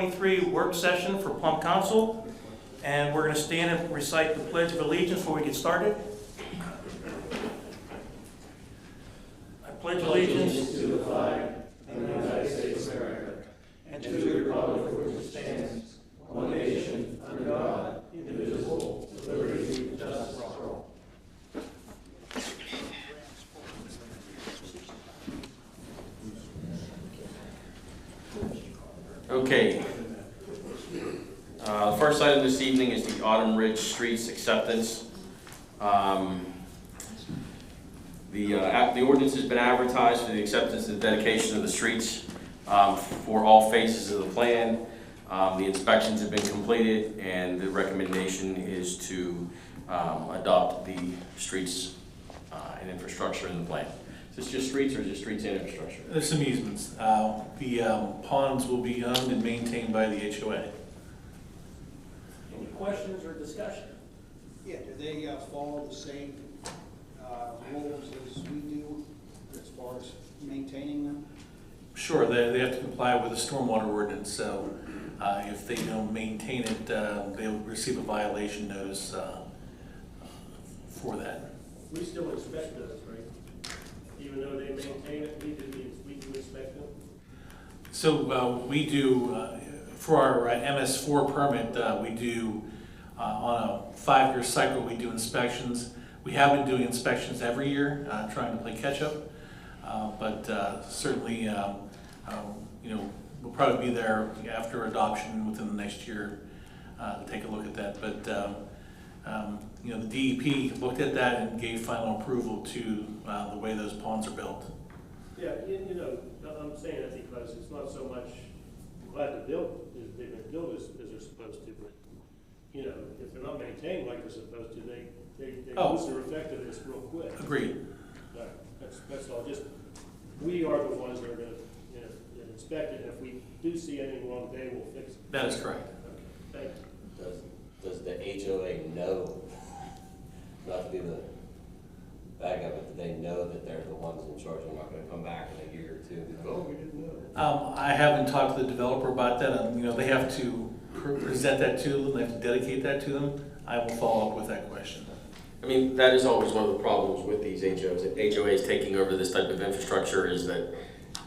23 work session for Plum Council, and we're going to stand and recite the Pledge of Allegiance before we get started. I pledge allegiance to the flag of the United States of America and to the republic for which it stands, one nation, under God, indivisible, with liberty and justice for all. Okay. The first item this evening is the Autumn Ridge Streets acceptance. The ordinance has been advertised for the acceptance and dedication of the streets for all phases of the plan. The inspections have been completed, and the recommendation is to adopt the streets and infrastructure in the plan. Is this just streets or just streets and infrastructure? There's some easements. The ponds will be owned and maintained by the HOA. Any questions or discussion? Yeah, do they follow the same rules as we do as far as maintaining them? Sure, they have to comply with the stormwater ordinance, so if they don't maintain it, they will receive a violation notice for that. We still expect those, right? Even though they maintain it, we do expect them? So we do, for our MS4 permit, we do, on a 5-year cycle, we do inspections. We have been doing inspections every year, trying to play catch up, but certainly, we'll probably be there after adoption within the next year to take a look at that. But the DEP looked at that and gave final approval to the way those ponds are built. Yeah, I'm saying that because it's not so much, I'm glad they've been built as they're supposed to, but, if they're not maintained like they're supposed to, they lose their effectiveness real quick. Agreed. That's all. Just, we are the ones that are going to inspect it, and if we do see anything wrong, they will fix it. That is correct. Okay, thank you. Does the HOA know, not to be the bad guy, but do they know that they're the ones in charge? They're not going to come back in a year or two? Oh, we didn't know. I haven't talked to the developer about that. They have to present that to them. They have to dedicate that to them. I will follow up with that question. I mean, that is always one of the problems with these HOAs taking over this type of infrastructure is that,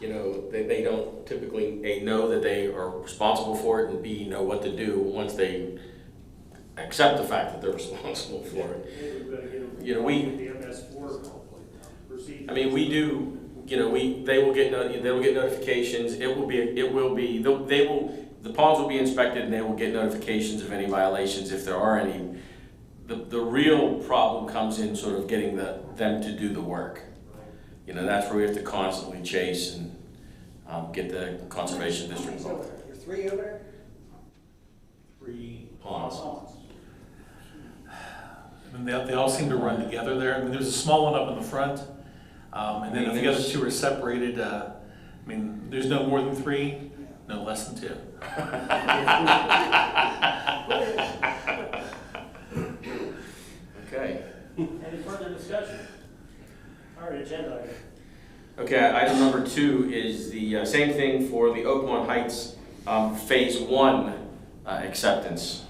they don't typically, A, know that they are responsible for it, and B, know what to do once they accept the fact that they're responsible for it. The MS4 procedure. I mean, we do, they will get notifications. The ponds will be inspected, and they will get notifications of any violations if there are any. The real problem comes in sort of getting them to do the work. That's where we have to constantly chase and get the conservation district involved. There are 3 over there? 3 Ponds. And they all seem to run together there. I mean, there's a small one up in the front, and then the other 2 are separated. There's no more than 3, no less than 2. Okay. Any further discussion? All right, agenda item. Okay, item number 2 is the same thing for the Oakmont Heights Phase 1 acceptance.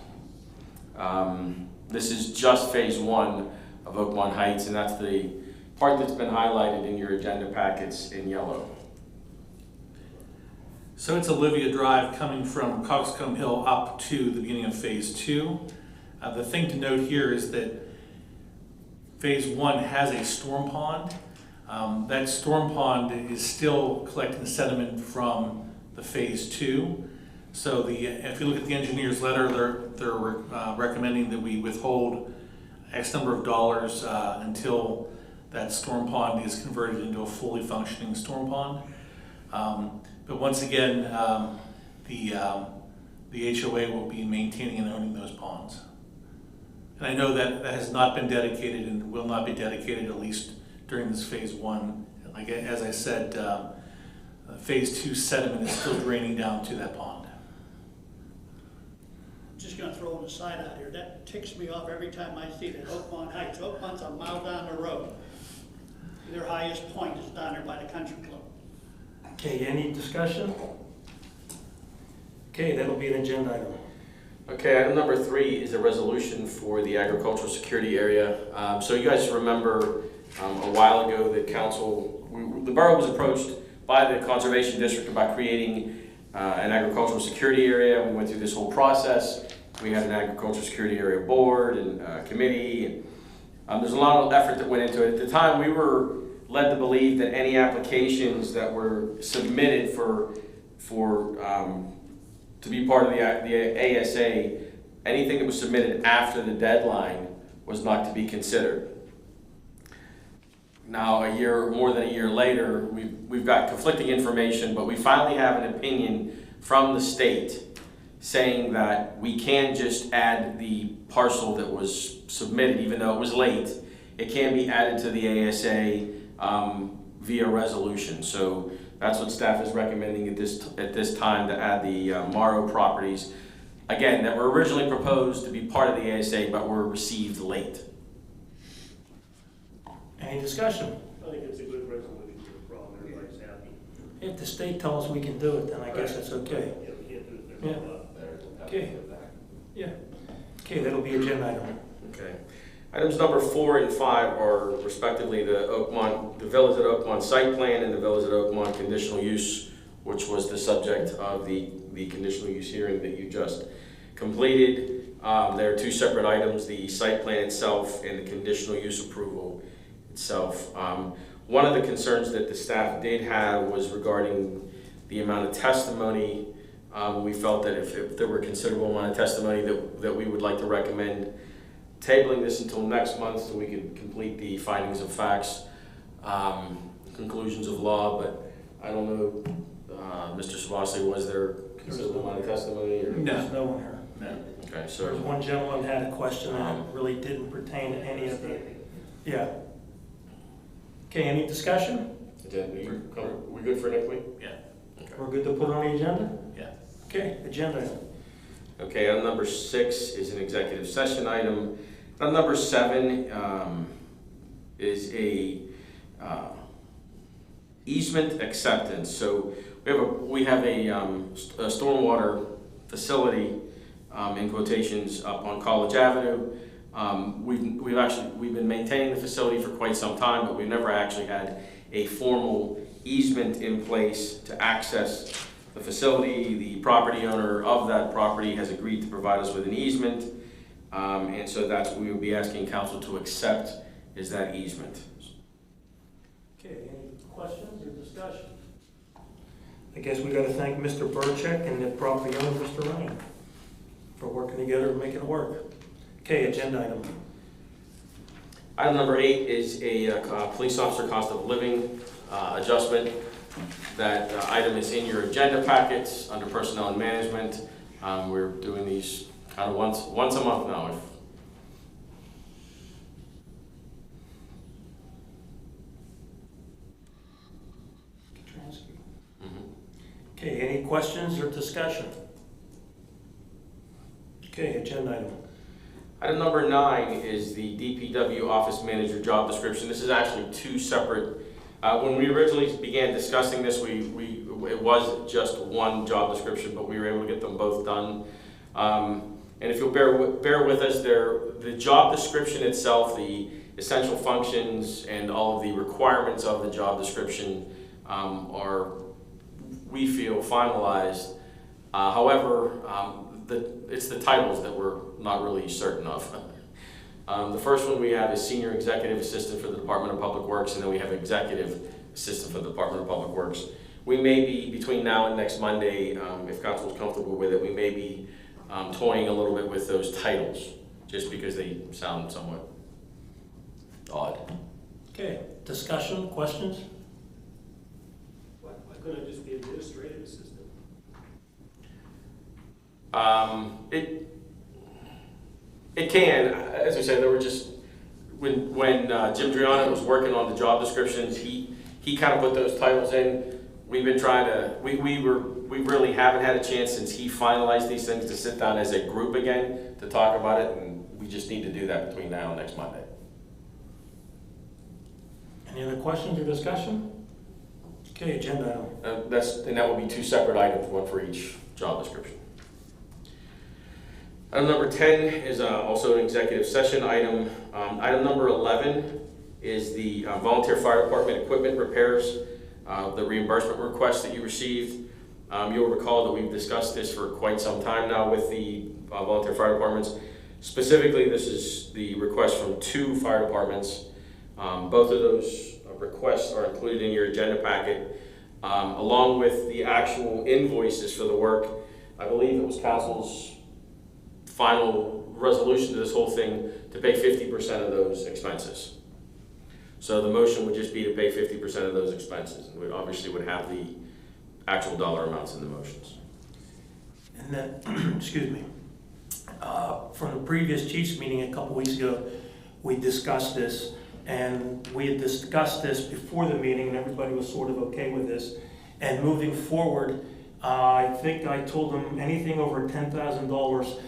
This is just Phase 1 of Oakmont Heights, and that's the part that's been highlighted in your agenda packets in yellow. So it's Olivia Drive coming from Coxcomb Hill up to the beginning of Phase 2. The thing to note here is that Phase 1 has a storm pond. That storm pond is still collecting sediment from the Phase 2. So if you look at the engineer's letter, they're recommending that we withhold X number of dollars until that storm pond is converted into a fully functioning storm pond. But once again, the HOA will be maintaining and owning those ponds. And I know that has not been dedicated and will not be dedicated, at least during this Phase 1. Like as I said, Phase 2 sediment is still draining down to that pond. I'm just going to throw an aside out here. That ticks me off every time I see that Oakmont Heights. Oakmont's a mile down the road. Their highest point is down there by the country club. Okay, any discussion? Okay, that'll be an agenda item. Okay, item number 3 is a resolution for the agricultural security area. So you guys remember a while ago that the borough was approached by the Conservation District about creating an agricultural security area. We went through this whole process. We had an agricultural security area board and committee. There's a lot of effort that went into it. At the time, we were led to believe that any applications that were submitted to be part of the ASA, anything that was submitted after the deadline was not to be considered. Now, more than a year later, we've got conflicting information, but we finally have an opinion from the state saying that we can just add the parcel that was submitted, even though it was late. It can be added to the ASA via resolution. So that's what staff is recommending at this time, to add the Morrow properties, again, that were originally proposed to be part of the ASA but were received late. Any discussion? I think it's a good resolution to the problem, everybody's happy. If the state tells us we can do it, then I guess it's okay. Yeah, we can't do it, there's Yeah. a lot. Better than having Okay. to go back. Yeah. Okay, that'll be agenda item. Okay. Items number 4 and 5 are respectively the Villas at Oakmont site plan and the Villas at Oakmont conditional use, which was the subject of the conditional use hearing that you just completed. There are 2 separate items, the site plan itself and the conditional use approval itself. One of the concerns that the staff did have was regarding the amount of testimony. We felt that if there were considerable amount of testimony that we would like to recommend tabling this until next month so we could complete the findings of facts, conclusions of law, but I don't know, Mr. Savassi, was there considerable amount of testimony? Or? There's no one here. No. Okay, There was so, one gentleman had a question and it really didn't pertain to any of the, yeah. Okay, any discussion? we good for next week? Yeah. We're good to put on the agenda? Yeah. Okay, agenda item. Okay, item number 6 is an executive session item. Item number 7 is a easement acceptance. So we have a stormwater facility, in quotations, up on College Avenue. We've been maintaining the facility for quite some time, but we've never actually had a formal easement in place to access the facility. The property owner of that property has agreed to provide us with an easement, and so that's what we would be asking council to accept, is that easement. Okay, any questions or discussion? I guess we gotta thank Mr. Burchek and the property owner, Mr. Ryan, for working together and making it work. Okay, agenda item. Item number 8 is a police officer cost of living adjustment. That item is in your agenda packets under personnel and management. We're doing these kind of once a month now. Okay, any questions or discussion? Okay, agenda item. Item number 9 is the DPW office manager job description. This is actually 2 separate. When we originally began discussing this, it was just one job description, but we were able to get them both done. And if you'll bear with us, the job description itself, the essential functions and all of the requirements of the job description are, we feel, finalized. However, it's the titles that we're not really certain of. The first one we have is Senior Executive Assistant for the Department of Public Works, and then we have Executive Assistant for the Department of Public Works. We may be, between now and next Monday, if council is comfortable with it, we may be toying a little bit with those titles, just because they sound somewhat odd. Okay, discussion, questions? Why couldn't it just be administrative assistant? It can, as I said, there were just, when Jim Driano was working on the job descriptions, he kind of put those titles in. We've been trying to, we really haven't had a chance since he finalized these things to sit down as a group again to talk about it, and we just need to do that between now and next Monday. Any other questions or discussion? Okay, agenda item. And that will be 2 separate items, one for each job description. Item number 10 is also an executive session item. Item number 11 is the volunteer fire department equipment repairs, the reimbursement request that you received. You'll recall that we've discussed this for quite some time now with the volunteer fire departments. Specifically, this is the request from 2 fire departments. Both of those requests are included in your agenda packet, along with the actual invoices for the work. I believe it was council's final resolution to this whole thing to pay 50% of those expenses. So the motion would just be to pay 50% of those expenses. And we obviously would have the actual dollar amounts in the motions. And then, excuse me, from the previous chiefs meeting a couple weeks ago, we discussed this, and we had discussed this before the meeting, and everybody was sort of okay with this. And moving forward, I think I told them anything over $10,000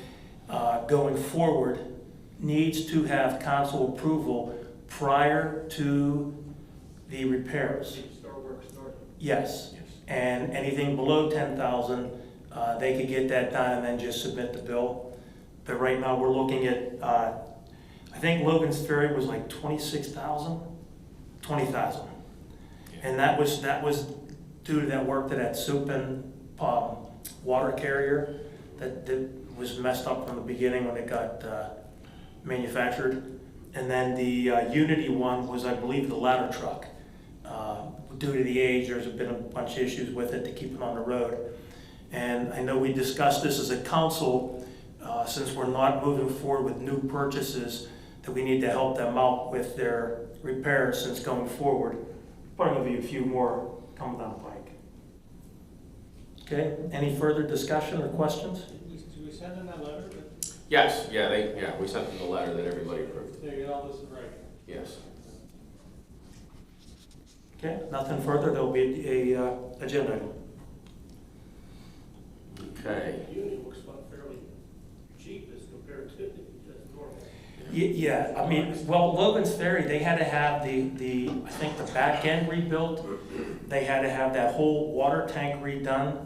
going forward needs to have council approval prior to the repairs. Start work started. Yes. And anything below 10,000, they could get that done and then just submit the bill. But right now, we're looking at, I think Logan's Ferry was like 26,000, 20,000. And that was due to that work to that Supin water carrier that was messed up from the beginning when it got manufactured. And then the Unity one was, I believe, the ladder truck. Due to the age, there's been a bunch of issues with it to keep it on the road. And I know we discussed this as a council, since we're not moving forward with new purchases, that we need to help them out with their repairs since going forward. Probably gonna be a few more coming down the pike. Okay, any further discussion or questions? Did we send in that letter? Yes, we sent them the letter that everybody approved. They get all this in writing? Yes. Okay, nothing further, there'll be a agenda item. Okay. Unit looks like fairly cheap as compared to just normal. Yeah, I mean, well, Logan's Ferry, they had to have the I think the back end rebuilt. They had to have that whole water tank redone.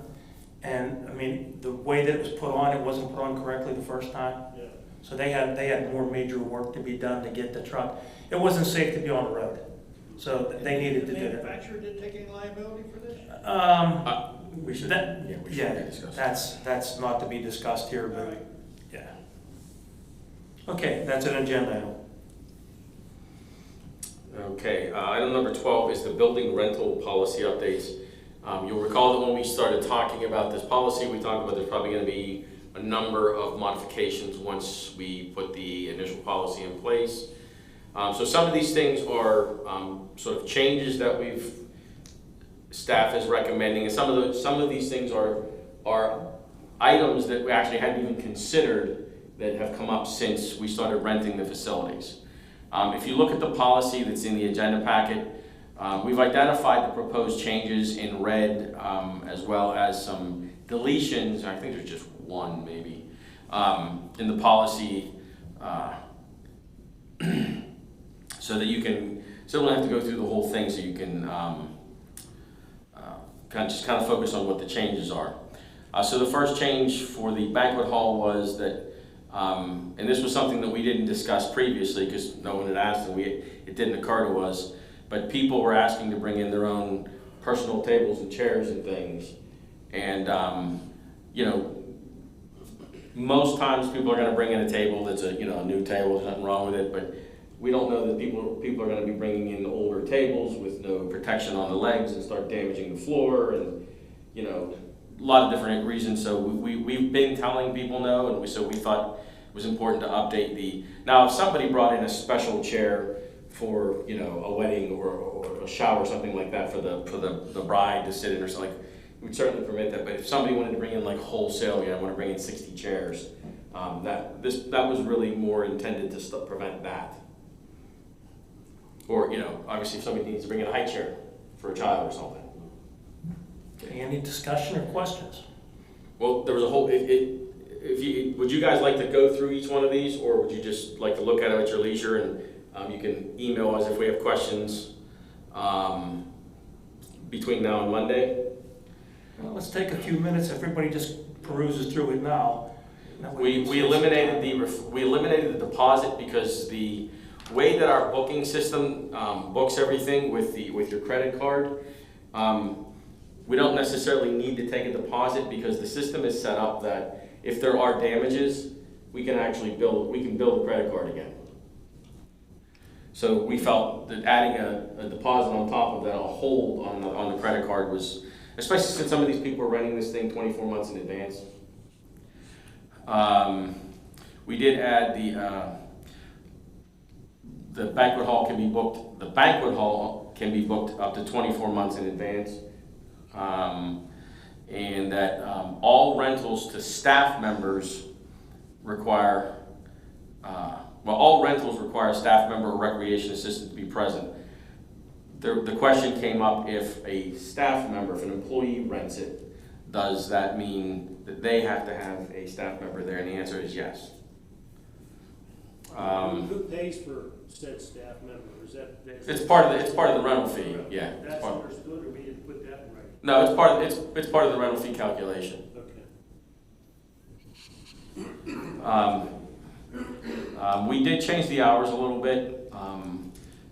And I mean, the way that it was put on, it wasn't put on correctly the first time. Yeah. So they had more major work to be done to get the truck. It wasn't safe to be on the road. So they needed to The do it. manufacturer didn't take any liability for this? We should, we should Yeah, discuss. that's not to be discussed here, All but right. yeah. Okay, that's an agenda item. Okay, item number 12 is the building rental policy updates. You'll recall that when we started talking about this policy, we talked about there's probably going to be a number of modifications once we put the initial policy in place. So some of these things are sort of changes that staff is recommending, and some of these things are items that we actually hadn't even considered that have come up since we started renting the facilities. If you look at the policy that's in the agenda packet, we've identified the proposed changes in red, as well as some deletions. I think there's just one maybe in the policy, so that you can still don't have to go through the whole thing, so you can kind of focus on what the changes are. So the first change for the banquet hall was that, and this was something that we didn't discuss previously because no one had asked and it didn't occur to us, but people were asking to bring in their own personal tables and chairs and things. And, you know, most times people are going to bring in a table that's a new table, there's nothing wrong with it, but we don't know that people are going to be bringing in older tables with no protection on the legs and start damaging the floor, and a lot of different reasons. So we've been telling people no, and so we thought it was important to update the. Now, if somebody brought in a special chair for a wedding or a shower or something like that for the bride to sit in or something, we'd certainly permit that. But if somebody wanted to bring in like wholesale, I want to bring in 60 chairs, that was really more intended to prevent that. Or, obviously if somebody needs to bring in a high chair for a child or something. Okay, any discussion or questions? Well, there was a whole, would you guys like to go through each one of these, or would you just like to look at them at your leisure, and you can email us if we have questions between now and Monday? Well, let's take a few minutes. Everybody just peruses through it now. We eliminated the deposit because the way that our booking system books everything with your credit card, we don't necessarily need to take a deposit because the system is set up that if there are damages, we can bill the credit card again. So we felt that adding a deposit on top of that, a hold on the credit card was, especially since some of these people are renting this thing 24 months in advance. We did add the banquet hall can be booked. The banquet hall can be booked up to 24 months in advance, and that all rentals to staff members require. All rentals require a staff member or recreation assistant to be present. The question came up, if a staff member, if an employee rents it, does that mean that they have to have a staff member there? And the answer is yes. Who pays for said staff member? Is that? It's part of the rental fee. Yeah. That's understood, or we didn't put that in writing? No, it's part of the rental fee calculation. Okay. We did change the hours a little bit,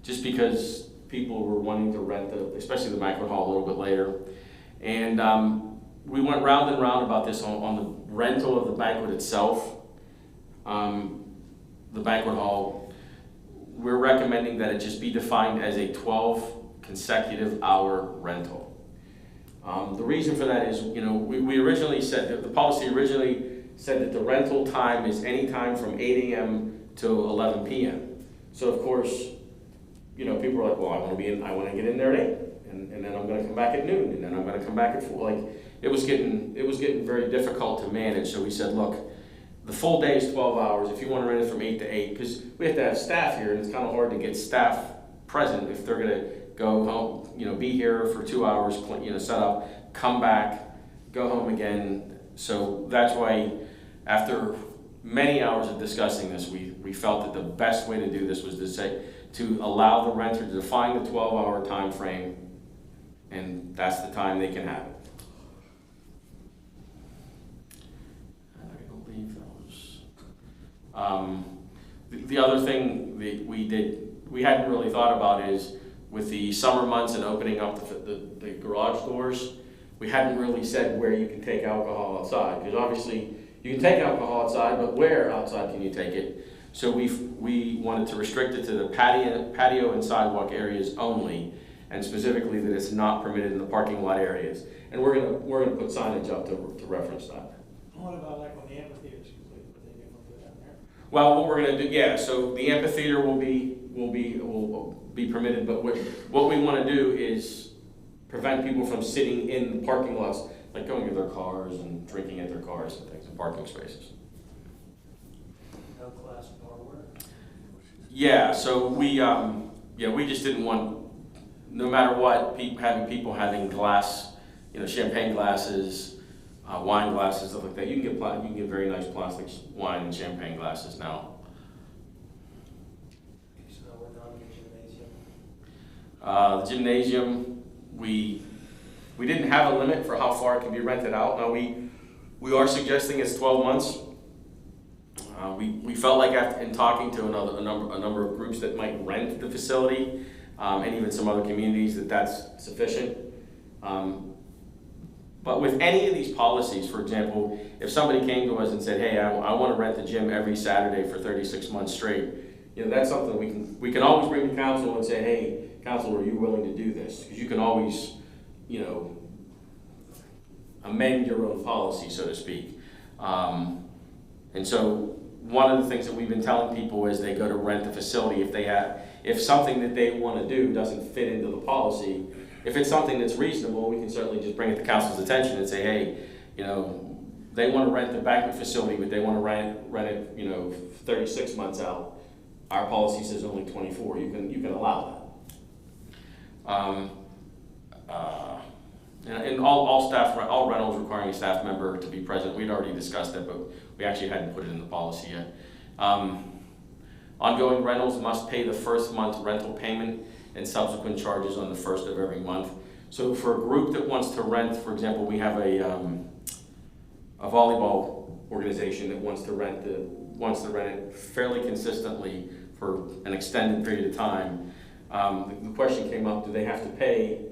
just because people were wanting to rent especially the banquet hall a little bit later. And we went round and round about this on the rental of the banquet itself. The banquet hall, we're recommending that it just be defined as a 12 consecutive hour rental. The reason for that is, we originally said that the policy originally said that the rental time is any time from 8 a.m. to 11 p.m. So of course, people are like, well, I want to get in there at 8, and then I'm going to come back at noon, and then I'm going to come back at 4. Like, it was getting very difficult to manage. So we said, look, the full day is 12 hours. If you want to rent it from 8 to 8, because we have to have staff here, and it's kind of hard to get staff present if they're going to go home, be here for 2 hours, set up, come back, go home again. So that's why, after many hours of discussing this, we felt that the best way to do this was to allow the renter to define the 12-hour time frame, and that's the time they can have it. I believe that was the other thing that we hadn't really thought about is with the summer months and opening up the garage doors, we hadn't really said where you can take alcohol outside, because obviously you can take alcohol outside, but where outside can you take it? So we wanted to restrict it to the patio and sidewalk areas only, and specifically that it's not permitted in the parking lot areas. And we're gonna put signage up to reference that. What about like on the amphitheaters? What they going to put out there? Well, what we're gonna do, so the amphitheater will be permitted, but what we want to do is prevent people from sitting in the parking lots, like going to their cars and drinking at their cars and things in parking spaces. No class nor work. Yeah, so we just didn't want, no matter what, people having glass, champagne glasses, wine glasses, stuff like that. You can get very nice plastic wine and champagne glasses now. So we're done with the gymnasium. The gymnasium, we didn't have a limit for how far it can be rented out. Now we are suggesting it's 12 months. We felt like in talking to a number of groups that might rent the facility, and even some other communities, that's sufficient. But with any of these policies, for example, if somebody came to us and said, hey, I want to rent the gym every Saturday for 36 months straight, that's something we can always bring to council and say, hey, council, are you willing to do this? Because you can always, amend your own policy, so to speak. And so one of the things that we've been telling people is they go to rent the facility if something that they want to do doesn't fit into the policy. If it's something that's reasonable, we can certainly just bring it to council's attention and say, hey, they want to rent the banquet facility, but they want to rent it, 36 months out. Our policy says only 24. You can allow that. And all rentals requiring a staff member to be present. We'd already discussed that, but we actually hadn't put it in the policy yet. Ongoing rentals must pay the first month's rental payment and subsequent charges on the first of every month. So for a group that wants to rent, for example, we have a volleyball organization that wants to rent it fairly consistently for an extended period of time. The question came up, do they have to pay,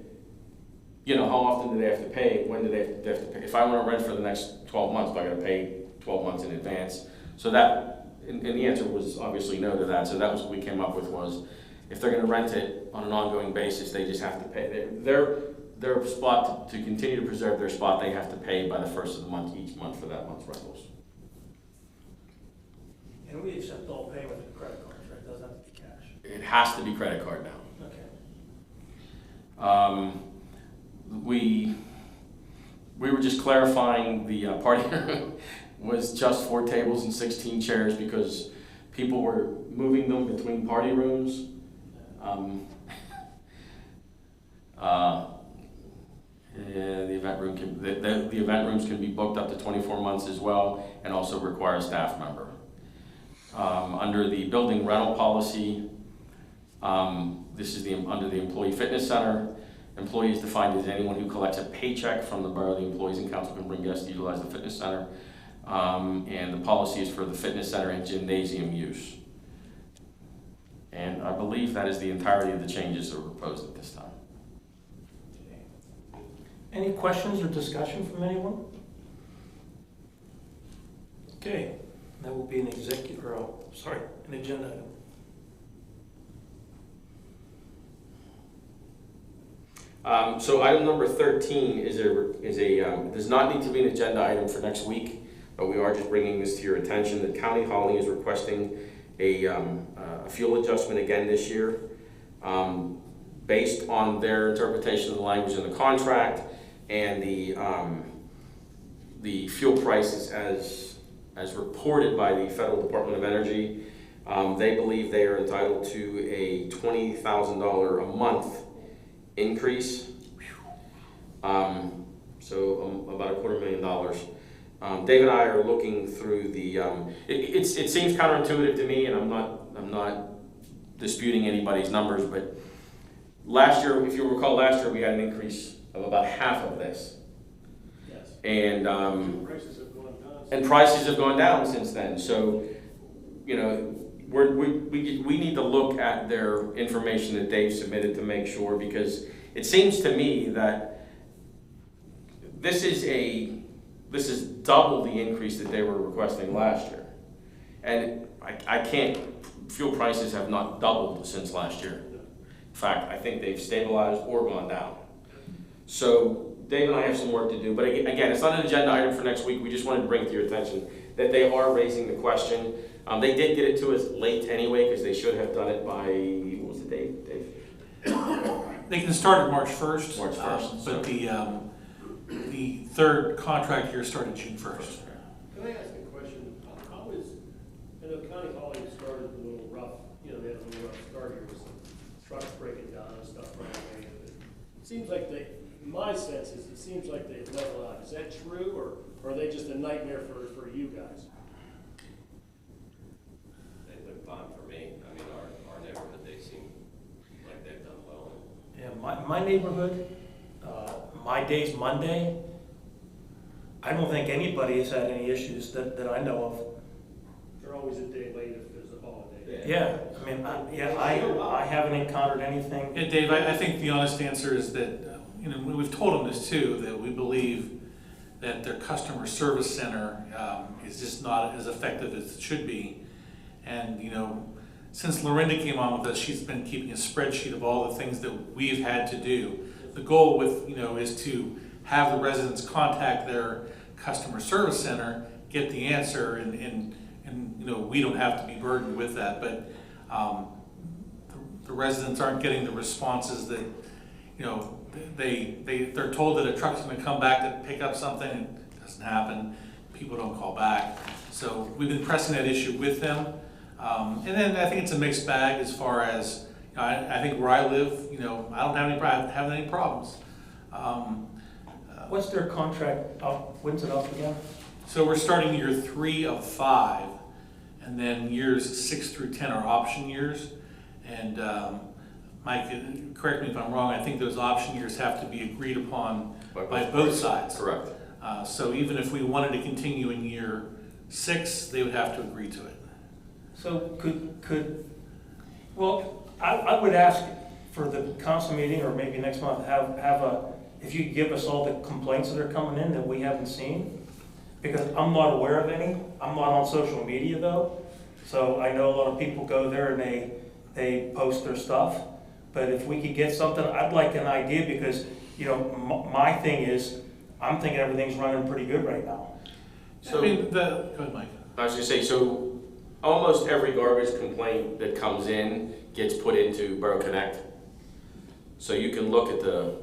how often do they have to pay? When do they have to pay? If I want to rent for the next 12 months, do I got to pay 12 months in advance? So that, and the answer was obviously no to that. So that was what we came up with, was if they're going to rent it on an ongoing basis, they just have to pay. Their spot, to continue to preserve their spot, they have to pay by the first of the month, each month, for that month's rentals. And we accept all payment with credit cards, right? It doesn't have to be cash. It has to be credit card now. Okay. We were just clarifying the party room was just 4 tables and 16 chairs because people were moving them between party rooms. The event room the event rooms can be booked up to 24 months as well, and also require a staff member. Under the building rental policy, this is under the employee fitness center. Employee is defined as anyone who collects a paycheck from the borough. The employees and council can bring guests to utilize the fitness center. And the policy is for the fitness center and gymnasium use. And I believe that is the entirety of the changes that were proposed at this time. Any questions or discussion from anyone? Okay, that will be an an agenda item. So item number 13 does not need to be an agenda item for next week, but we are just bringing this to your attention that County Hauling is requesting a fuel adjustment again this year, based on their interpretation of the language in the contract and the fuel prices as reported by the Federal Department of Energy. They believe they are entitled to a $20,000 a month increase, so about $250,000. Dave and I are looking through the. It seems counterintuitive to me, and I'm not disputing anybody's numbers, but last year, if you recall, last year we had an increase of about half of this, Yes. and Prices have gone down. and prices have gone down since then. So, we need to look at their information that they've submitted to make sure, because it seems to me that this is double the increase that they were requesting last year. And fuel prices have not doubled since last year. In fact, I think they've stabilized or gone down. So Dave and I have some work to do, but again, it's not an agenda item for next week. We just wanted to bring it to your attention that they are raising the question. They did get it to us late anyway, because they should have done it by, what was the date, Dave? They can start at March 1st. March 1st, But the third contract year started June 1st. Can I ask a question? How is, I know County Hauling started a little rough, they had a little rough start here with some trucks breaking down and stuff right away. It seems like my sense is, it seems like they've leveled out. Is that true, or are they just a nightmare for you guys? They've been fine for me. I mean, our neighborhood, they seem like they've done well. Yeah, my neighborhood, my day's Monday. I don't think anybody has had any issues that I know of. They're always a day late if there's a holiday. Yeah, I mean, I haven't encountered anything. Yeah, Dave, I think the honest answer is that, we've told them this too, that we believe that their customer service center is just not as effective as it should be. And, since Lorinda came on with us, she's been keeping a spreadsheet of all the things that we've had to do. The goal is to have the residents contact their customer service center, get the answer, and we don't have to be burdened with that. But the residents aren't getting the responses that, they're told that a truck's going to come back to pick up something, and it doesn't happen. People don't call back. So we've been pressing that issue with them. And then I think it's a mixed bag as far as, I think where I live, I don't have any problems. What's their contract up? When's it up again? So we're starting year 3 of 5, and then years 6 through 10 are option years. And Mike, correct me if I'm wrong, I think those option years have to be agreed upon by both sides. Correct. So even if we wanted to continue in year 6, they would have to agree to it. So well, I would ask for the council meeting, or maybe next month, if you could give us all the complaints that are coming in that we haven't seen, because I'm not aware of any. I'm not on social media though, so I know a lot of people go there and they post their stuff. But if we could get something, I'd like an idea, because, my thing is, I'm thinking everything's running pretty good right now. So, go ahead, Mike. I was gonna say, so almost every garbage complaint that comes in gets put into Borough Connect. So you can look at the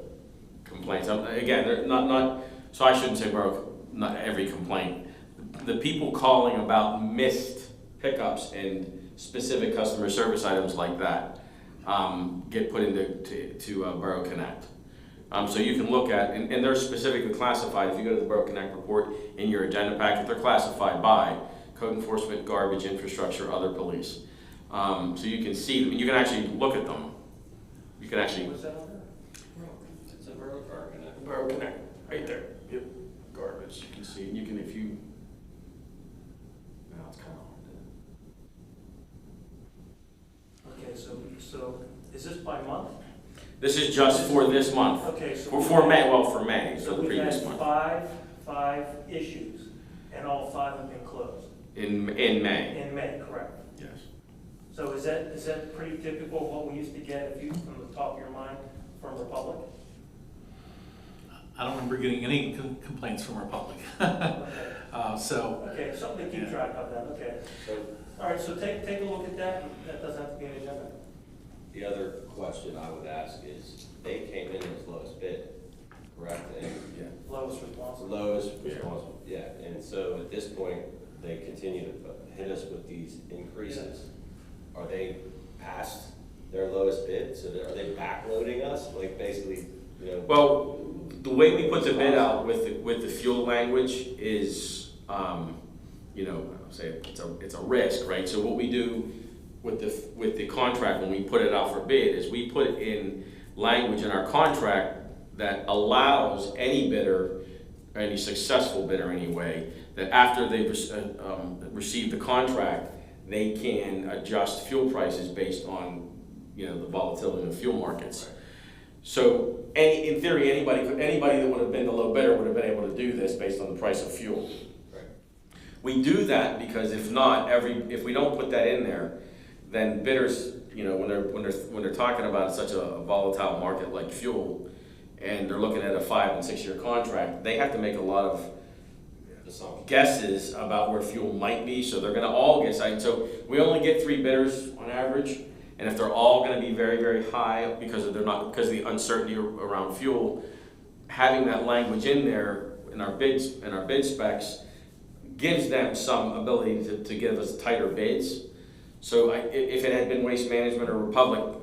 complaints. Again, they're not, so I shouldn't say not every complaint. The people calling about missed pickups and specific customer service items like that get put into Borough Connect. So you can look at, and they're specifically classified. If you go to the Borough Connect report in your agenda packet, they're classified by code enforcement, garbage, infrastructure, other police. So you can see them, and you can actually look at them. You can actually. What's that on there? It's a Borough Connect. Borough Connect, right there. Yep. Garbage. You can see, and you can, if you. Now it's kind of hard to. Okay, so is this by month? This is just for this month. Okay, so For May, for May, So so the we've previous had month. five issues, and all 5 have been closed. In May. In May, correct. Yes. So is that pretty typical of what we used to get, if you, from the top of your mind, from Republic? I don't remember getting any complaints from Republic. Okay. So, Okay, something to keep track of then, okay. So All right, so take a look at that, that doesn't have to be an agenda. the other question I would ask is, they came in as lowest bid, correct? And Lowest responsible. lowest responsible, yeah. And so at this point, they continue to hit us with these increases. Are they past their lowest bid? So are they backloading us? Like basically, Well, the way we put the bid out with the fuel language is, say it's a risk, right? So what we do with the contract when we put it out for bid is we put in language in our contract that allows any bidder, any successful bidder anyway, that after they've received the contract, they can adjust fuel prices based on the volatility in the fuel markets. So in theory, anybody that would have been the low bidder would have been able to do this based on the price of fuel. right. We do that because if we don't put that in there, then bidders, when they're talking about such a volatile market like fuel, and they're looking at a 5 and 6 year contract, they have to make a lot of guesses about where fuel might be. So they're going to all get cited. So we only get 3 bidders on average, and if they're all going to be very, very high because of the uncertainty around fuel, having that language in there in our bids and our bid specs gives them some ability to give us tighter bids. So if it had been Waste Management or Republic,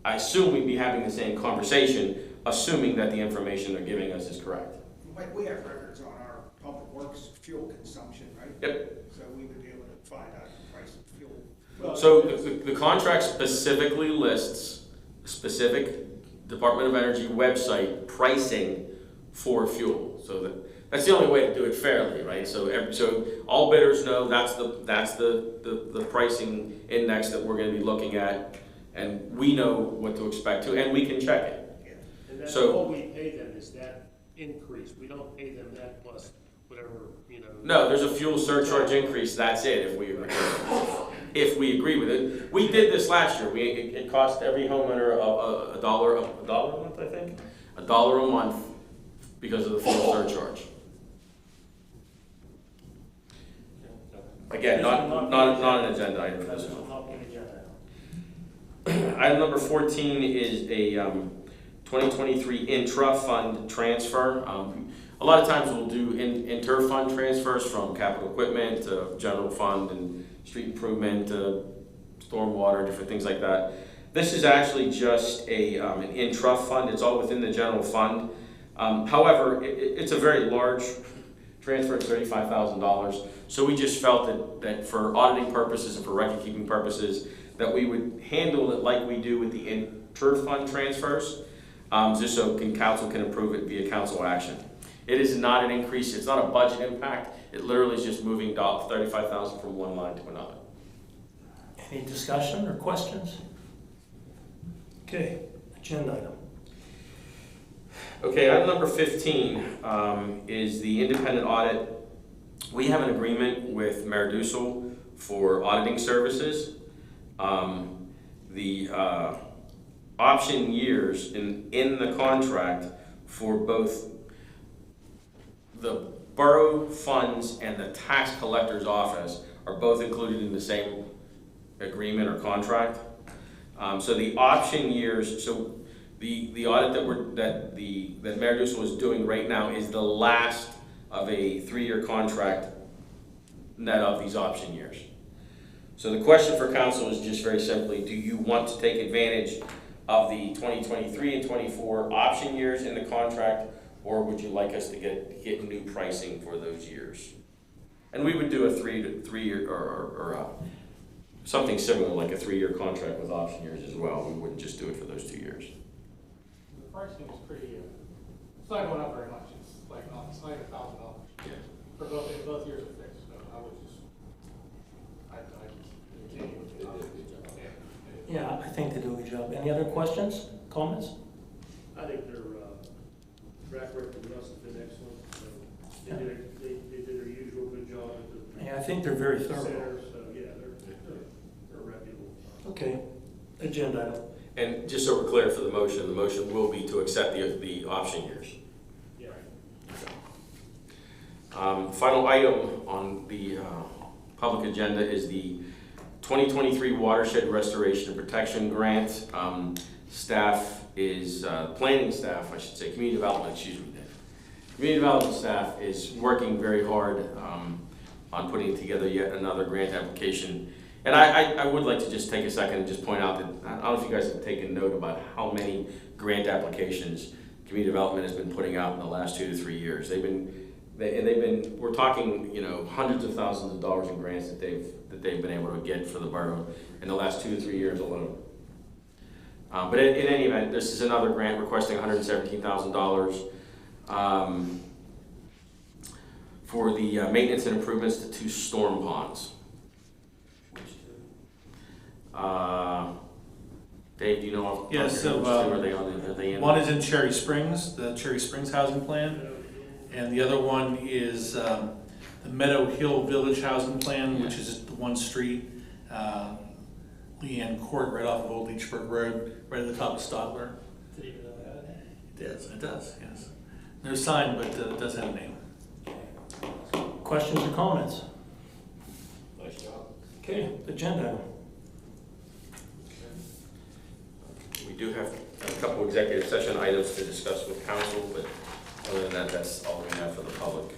I assume we'd be having the same conversation, assuming that the information they're giving us is correct. Like, we have records on our public works fuel consumption, right? Yep. So we would be able to find out the price of fuel. So the contract specifically lists a specific Department of Energy website pricing for fuel. So that's the only way to do it fairly, right? So all bidders know that's the pricing index that we're going to be looking at, and we know what to expect to, and we can check it. And that's So- all we pay them is that increase. We don't pay them that plus whatever, No, there's a fuel surcharge increase. That's it. If we agree, with it, we did this last year. It cost every homeowner a dollar a month, I think, $1 a month because of the fuel surcharge. Again, not an agenda item for That's this one. not an agenda. Item number 14 is a 2023 intra-fund transfer. A lot of times we'll do inter-fund transfers from capital equipment to general fund and street improvement to stormwater, different things like that. This is actually just an intra-fund. It's all within the general fund. However, it's a very large transfer. It's $35,000. So we just felt that for auditing purposes and for record-keeping purposes, that we would handle it like we do with the inter-fund transfers, just so council can approve it via council action. It is not an increase, it's not a budget impact, it literally is just moving $35,000 from one line to another. Any discussion or questions? Okay, agenda item. Okay, item number 15 is the independent audit. We have an agreement with Meriducal for auditing services. The option years in the contract for both the borough funds and the tax collector's office are both included in the same agreement or contract. So the option years, so the audit that Meriducal is doing right now is the last of a 3-year contract net of these option years. So the question for council is just very simply, do you want to take advantage of the 2023 and 24 option years in the contract, or would you like us to get new pricing for those years? And we would do a 3-year or something similar, like a 3-year contract with option years as well. We wouldn't just do it for those 2 years. The pricing is pretty, it's not going up very much, it's like $1,000 for both years of fixed, so I would just, I continue with it. Yeah, I think they do a good job. Any other questions, comments? I think their track record with us has been excellent, so they did their usual good job at the Yeah, I think they're very thorough. center, so yeah, they're reputable. Okay, agenda item. And just so we're clear for the motion will be to accept the option years. Yeah. Final item on the public agenda is the 2023 Watershed Restoration and Protection Grant. Staff is, planning staff, I should say, community development, excuse me. Community development staff is working very hard on putting together yet another grant application. And I would like to just take a second and just point out that, I don't know if you guys have taken note about how many grant applications community development has been putting out in the last 2 to 3 years. We're talking, hundreds of thousands of dollars in grants that they've been able to get for the borough in the last 2 to 3 years alone. But in any event, this is another grant requesting $117,000 for the maintenance and improvements to 2 storm ponds. Dave, do you know? Yeah, so are they in? one is in Cherry Springs, the Cherry Springs housing plan, and the other one is the Meadow Hill Village housing plan, which is the one street, Leanne Court, right off of Old Leechburg Road, right at the top of Stotler. It does, yes. No sign, but it does have a name. Questions or comments? Nice job. Okay, agenda item. We do have a couple executive session items to discuss with council, but other than that, that's all we have for the public.